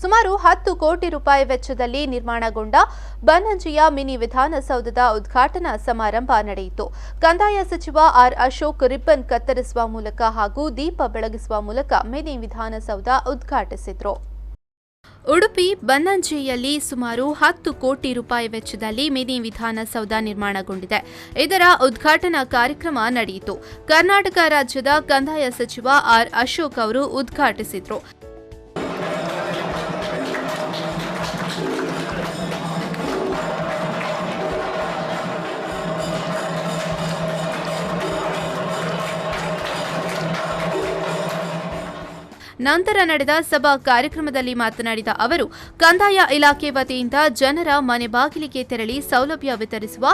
ಸುಮಾರು 10 ಕೋಟಿ ರೂಪಾಯಿ ವೆಚ್ಚದಲ್ಲಿ ನಿರ್ಮಾಣಗೊಂಡ ಬನ್ನಂಜಿಯ ಮಿನಿ ವಿಧಾನಸೌಧದ ಉದ್ಘಾಟನಾ ಸಮಾರಂಭ ನಡೆಯಿತು. ಕಂದಾಯ ಸಚಿವ ಆರ್ ಅಶೋಕ್ ರಿಬ್ಬನ್ ಕತ್ತರಿಸುವ ಮೂಲಕ ಹಾಗೂ ದೀಪ ಬೆಳಗಿಸುವ ಮೂಲಕ ಮಿನಿ ವಿಧಾನಸೌಧ ಉದ್ಘಾಟಿಸಿದರು. ಉಡುಪಿ ಬನ್ನಂಜಿಯಲ್ಲಿ ಸುಮಾರು 10 ಕೋಟಿ ರೂಪಾಯಿ ವೆಚ್ಚದಲ್ಲಿ ಮಿನಿ ವಿಧಾನಸೌಧ ನಿರ್ಮಾಣಗೊಂಡಿದೆ. ಇದರ ಉದ್ಘಾಟನಾ ಕಾರ್ಯಕ್ರಮ ನಡೆಯಿತು. ಕರ್ನಾಟಕ ರಾಜ್ಯದ ಕಂದಾಯ ಸಚಿವ ಆರ್ ಅಶೋಕ್ ಅವರು ಉದ್ಘಾಟಿಸಿದರು. ನಂತರ ನಡೆದ ಸಭಾ ಕಾರ್ಯಕ್ರಮದಲ್ಲಿ ಮಾತನಾಡಿದ ಅವರು, ಕಂದಾಯ ಇಲಾಖೆ ವತಿಯಿಂದ ಜನರ ಮನೆ ಬಾಗಿಲಿಗೆ ತೆರಳಿ ಸೌಲಭ್ಯ ವಿತರಿಸುವ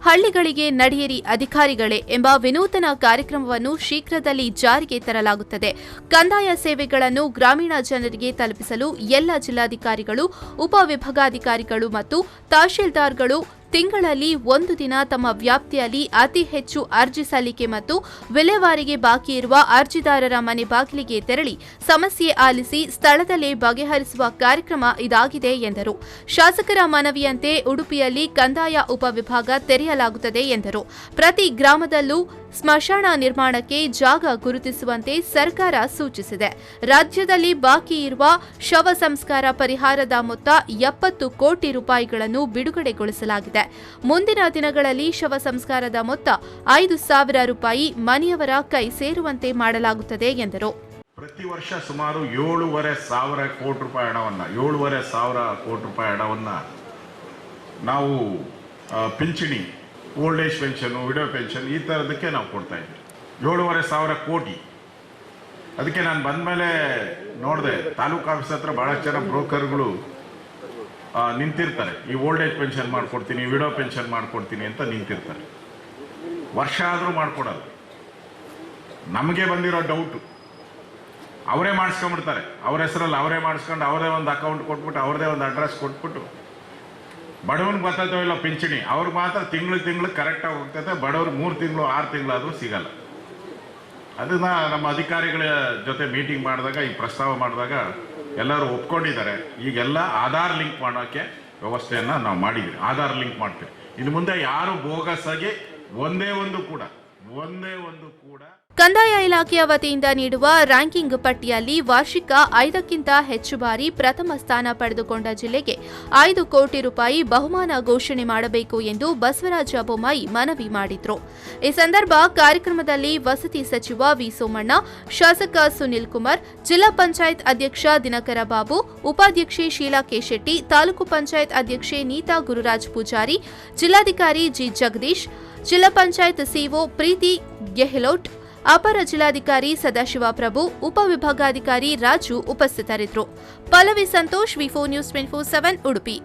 ಹಳ್ಳಿಗಳಿಗೆ ನಡೆಯಿರಿ ಅಧಿಕಾರಿಗಳೇ ಎಂಬ ವಿನೂತನ ಕಾರ್ಯಕ್ರಮವನ್ನು ಶೀಘ್ರದಲ್ಲಿ ಜಾರಿಗೆ ತರಲಾಗುತ್ತದೆ. ಕಂದಾಯ ಸೇವೆಗಳನ್ನು ಗ್ರಾಮೀಣ ಜನರಿಗೆ ತಲುಪಿಸಲು ಎಲ್ಲ ಜಿಲ್ಲಾಧಿಕಾರಿಗಳು, ಉಪವಿಭಾಗಾಧಿಕಾರಿಗಳು ಮತ್ತು ತಹಶೀಲ್ದಾರ್ಗಳು ತಿಂಗಳಲ್ಲಿ 1 ದಿನ ತಮ್ಮ ವ್ಯಾಪ್ತಿಯಲ್ಲಿ ಅತಿ ಹೆಚ್ಚು ಅರ್ಜಿ ಸಲ್ಲಿಕೆ ಮತ್ತು ವಿಲೇವಾರಿಗೆ ಬಾಕಿ ಇರುವ ಅರ್ಜಿದಾರರ ಮನೆ ಬಾಗಿಲಿಗೆ ತೆರಳಿ ಸಮಸ್ಯೆ ಆಲಿಸಿ ಸ್ಥಳದಲ್ಲೇ ಬಗೆಹರಿಸುವ ಕಾರ್ಯಕ್ರಮ ಇದಾಗಿದೆ ಎಂದರು. ಶಾಸಕರ ಮನವಿಯಂತೆ ಉಡುಪಿಯಲ್ಲಿ ಕಂದಾಯ ಉಪವಿಭಾಗ ತೆರೆಯಲಾಗುತ್ತದೆ ಎಂದರು. ಪ್ರತಿ ಗ್ರಾಮದಲ್ಲೂ ಸ್ಮಶಾನ ನಿರ್ಮಾಣಕ್ಕೆ ಜಾಗ ಗುರುತಿಸುವಂತೆ ಸರ್ಕಾರ ಸೂಚಿಸಿದೆ. ರಾಜ್ಯದಲ್ಲಿ ಬಾಕಿ ಇರುವ ಶವ ಸಂಸ್ಕಾರ ಪರಿಹಾರದ ಮೊತ್ತ 70 ಕೋಟಿ ರೂಪಾಯಿಗಳನ್ನು ಬಿಡುಗಡೆಗೊಳಿಸಲಾಗಿದೆ. ಮುಂದಿನ ದಿನಗಳಲ್ಲಿ ಶವ ಸಂಸ್ಕಾರದ ಮೊತ್ತ 5,000 ರೂಪಾಯಿ ಮನೆಯವರ ಕೈ ಸೇರುವಂತೆ ಮಾಡಲಾಗುತ್ತದೆ ಎಂದರು. ಪ್ರತಿ ವರ್ಷ ಸುಮಾರು 7,500 ಕೋಟಿ ರೂಪಾಯಿ ಹಣವನ್ನ ನಾವು ಪಿಂಚಣಿ, old age pension, widow pension ಈ ಥರದಕ್ಕೆ ನಾವು ಕೊಡ್ತಾ ಇದ್ವಿ. 7,500 ಕೋಟಿ. ಅದಕ್ಕೆ ನಾನು ಬಂದಮೇಲೆ ನೋಡಿದೆ, ತಾಲೂಕು ಆಫೀಸ್ ಹತ್ರ ಭಾಳ ಜನ ಬ್ರೋಕರ್ಗಳು ನಿಂತಿರ್ತಾರೆ. ಈ ಓಲ್ಡ್ ಏಜ್ ಪೆನ್ಷನ್ ಮಾಡ್ಕೊಡ್ತೀನಿ, ವಿಡೋ ಪೆನ್ಷನ್ ಮಾಡ್ಕೊಡ್ತೀನಿ ಅಂತ ನಿಂತಿರ್ತಾರೆ. ವರ್ಷ ಆದರೂ ಮಾಡ್ಕೊಡಲ್ಲ. ನಮಗೆ ಬಂದಿರೋ ಡೌಟು, ಅವರೇ ಮಾಡಿಸ್ಕೊಂಡ್ಬಿಡ್ತಾರೆ. ಅವ್ರ ಹೆಸರಲ್ಲಿ ಅವರೇ ಮಾಡಿಸ್ಕೊಂಡು ಅವರೇ ಒಂದು ಅಕೌಂಟ್ ಕೊಟ್ಬಿಟ್ಟು ಅವ್ರದೇ ಒಂದು ಅಡ್ರೆಸ್ ಕೊಟ್ಬಿಟ್ಟು ಬಡವನಿಗೆ ಬರ್ತದೋ ಇಲ್ಲ ಪಿಂಚಣಿ, ಅವ್ರಿಗೆ ಮಾತ್ರ ತಿಂಗಳು ಕರೆಕ್ಟಾಗಿ ಹೋಗ್ತದೆ. ಬಡವ್ರು 3 ತಿಂಗಳು 6 ತಿಂಗಳಾದರೂ ಸಿಗಲ್ಲ. ಅದನ್ನ ನಮ್ಮ ಅಧಿಕಾರಿಗಳ ಜೊತೆ ಮೀಟಿಂಗ್ ಮಾಡಿದಾಗ, ಈ ಪ್ರಸ್ತಾವ ಮಾಡಿದಾಗ ಎಲ್ಲರೂ ಒಪ್ಕೊಂಡಿದ್ದಾರೆ. ಈಗೆಲ್ಲ ಆಧಾರ್ ಲಿಂಕ್ ಮಾಡೋಕ್ಕೆ ವ್ಯವಸ್ಥೆಯನ್ನು ನಾವು ಮಾಡಿದ್ವಿ. ಆಧಾರ್ ಲಿಂಕ್ ಮಾಡ್ತೀವಿ. ಇನ್ನು ಮುಂದೆ ಯಾರು ಬೋಗಸ್ ಆಗಿ ಒಂದೇ ಒಂದು ಕೂಡ ಕಂದಾಯ ಇಲಾಖೆಯ ವತಿಯಿಂದ ನೀಡುವ ರ್ಯಾಂಕಿಂಗ್ ಪಟ್ಟಿಯಲ್ಲಿ ವಾರ್ಷಿಕ 5ಕ್ಕಿಂತ ಹೆಚ್ಚು ಬಾರಿ ಪ್ರಥಮ ಸ್ಥಾನ ಪಡೆದುಕೊಂಡ ಜಿಲ್ಲೆಗೆ 5 ಕೋಟಿ ರೂಪಾಯಿ ಬಹುಮಾನ ಘೋಷಣೆ ಮಾಡಬೇಕು ಎಂದು ಬಸವರಾಜ ಬೊಮ್ಮಾಯಿ ಮನವಿ ಮಾಡಿದರು. ಈ ಸಂದರ್ಭ ಕಾರ್ಯಕ್ರಮದಲ್ಲಿ ವಸತಿ ಸಚಿವ ವಿ ಸೋಮಣ್ಣ, ಶಾಸಕ ಸುನಿಲ್ ಕುಮಾರ್, ಜಿಲ್ಲಾ ಪಂಚಾಯತ್ ಅಧ್ಯಕ್ಷ ದಿನಕರ ಬಾಬು, ಉಪಾಧ್ಯಕ್ಷೆ ಶೀಲಾ ಕೆ ಶೆಟ್ಟಿ, ತಾಲೂಕು ಪಂಚಾಯತ್ ಅಧ್ಯಕ್ಷೆ ನೀತಾ ಗುರುರಾಜ್ ಪೂಜಾರಿ, ಜಿಲ್ಲಾಧಿಕಾರಿ ಜಿ ಜಗದೀಶ್, ಜಿಲ್ಲಾ ಪಂಚಾಯತ್ ಸಿಒ ಪ್ರೀತಿ ಗೆಹ್ಲೋಟ್, ಅಪರ ಜಿಲ್ಲಾಧಿಕಾರಿ ಸದಾಶಿವ ಪ್ರಭು, ಉಪವಿಭಾಗಾಧಿಕಾರಿ ರಾಜು ಉಪಸ್ಥಿತರಿದ್ದರು. ಪಲ್ಲವಿ ಸಂತೋಷ್, ವಿ4 ನ್ಯೂಸ್ 24/7 ಉಡುಪಿ.